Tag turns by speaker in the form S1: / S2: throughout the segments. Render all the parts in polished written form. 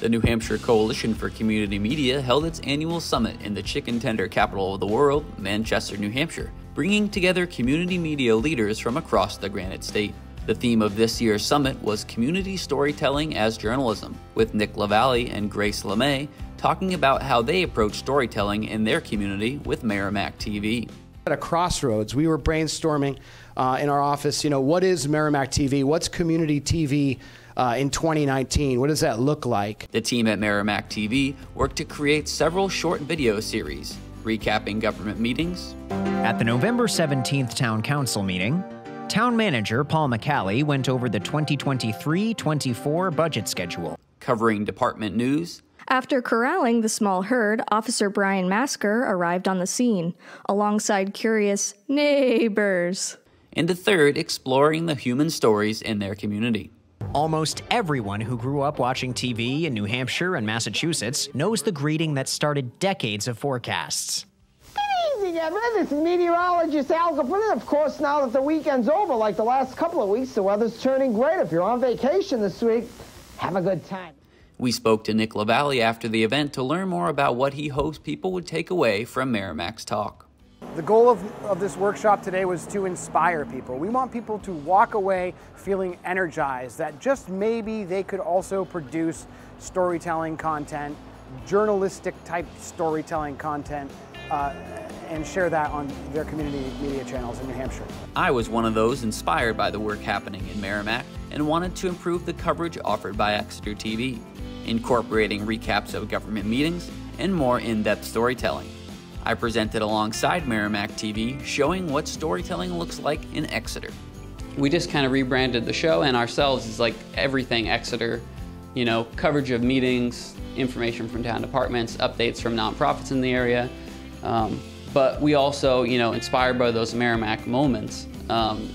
S1: The New Hampshire Coalition for Community Media held its annual summit in the chicken tender capital of the world, Manchester, New Hampshire, bringing together community media leaders from across the Granite State. The theme of this year's summit was Community Storytelling as Journalism, with Nick LaValle and Grace LeMay talking about how they approach storytelling in their community with Merrimack TV.
S2: At a crossroads, we were brainstorming in our office, what is Merrimack TV? What's community TV in 2019? What does that look like?
S1: The team at Merrimack TV worked to create several short video series, recapping government meetings.
S3: At the November 17th Town Council meeting, Town Manager Paul McCallie went over the 2023-24 budget schedule,
S1: covering department news.
S4: After corralling the small herd, Officer Brian Masker arrived on the scene, alongside curious neighbors.
S1: And the third, exploring the human stories in their community.
S3: Almost everyone who grew up watching TV in New Hampshire and Massachusetts knows the greeting that started decades of forecasts.
S5: Good evening, Everett. This is meteorologist Al Capone. Of course, now that the weekend's over, like the last couple of weeks, the weather's turning great. If you're on vacation this week, have a good time.
S1: We spoke to Nick LaValle after the event to learn more about what he hopes people would take away from Merrimack's talk.
S6: The goal of this workshop today was to inspire people. We want people to walk away feeling energized, that just maybe they could also produce storytelling content, journalistic type storytelling content, and share that on their community media channels in New Hampshire.
S1: I was one of those inspired by the work happening in Merrimack and wanted to improve the coverage offered by Exeter TV, incorporating recaps of government meetings and more in-depth storytelling. I presented alongside Merrimack TV, showing what storytelling looks like in Exeter.
S7: We just kind of rebranded the show and ourselves as like everything Exeter, coverage of meetings, information from town departments, updates from nonprofits in the area. But we also, inspired by those Merrimack moments,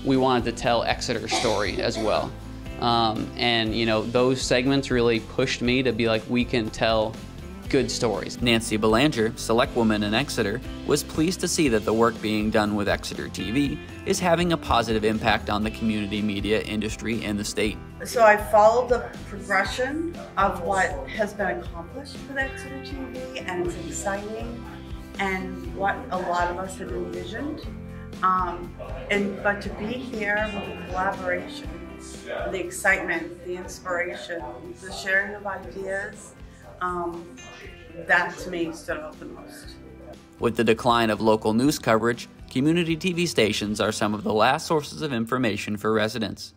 S7: we wanted to tell Exeter's story as well. Those segments really pushed me to be like, we can tell good stories. Nancy Belanger, selectwoman in Exeter, was pleased to see that the work being done with Exeter TV is having a positive impact on the community media industry in the state.
S8: So I followed the progression of what has been accomplished with Exeter TV, and it's exciting, and what a lot of us had envisioned. But to be here with the collaboration, the excitement, the inspiration, the sharing of ideas, that to me stood out the most.
S1: With the decline of local news coverage, community TV stations are some of the last sources of information for residents.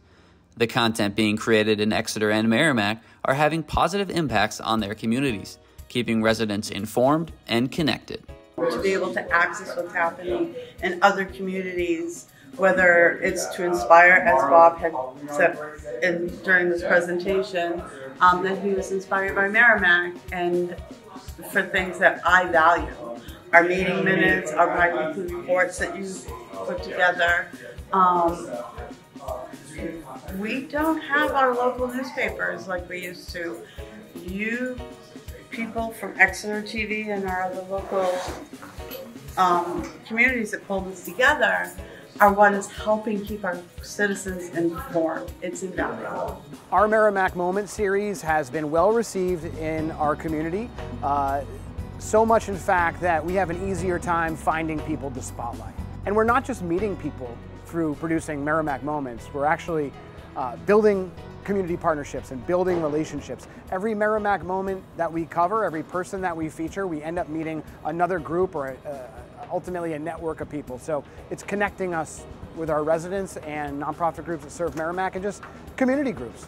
S1: The content being created in Exeter and Merrimack are having positive impacts on their communities, keeping residents informed and connected.
S8: To be able to access what's happening in other communities, whether it's to inspire, as Bob had said during this presentation, that he was inspired by Merrimack, and for things that I value. Our meeting minutes, our bi-weekly reports that you put together. We don't have our local newspapers like we used to. You people from Exeter TV and our other local communities that pulled this together are what is helping keep our citizens informed. It's invaluable.
S6: Our Merrimack Moment series has been well received in our community. So much, in fact, that we have an easier time finding people to spotlight. And we're not just meeting people through producing Merrimack Moments, we're actually building community partnerships and building relationships. Every Merrimack moment that we cover, every person that we feature, we end up meeting another group or ultimately a network of people. So it's connecting us with our residents and nonprofit groups that serve Merrimack and just community groups.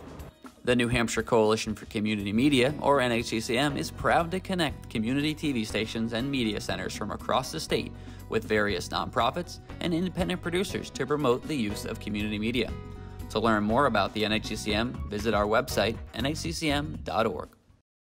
S1: The New Hampshire Coalition for Community Media, or NHCCM, is proud to connect community TV stations and media centers from across the state with various nonprofits and independent producers to promote the use of community media. To learn more about the NHCCM, visit our website, nhccm.org.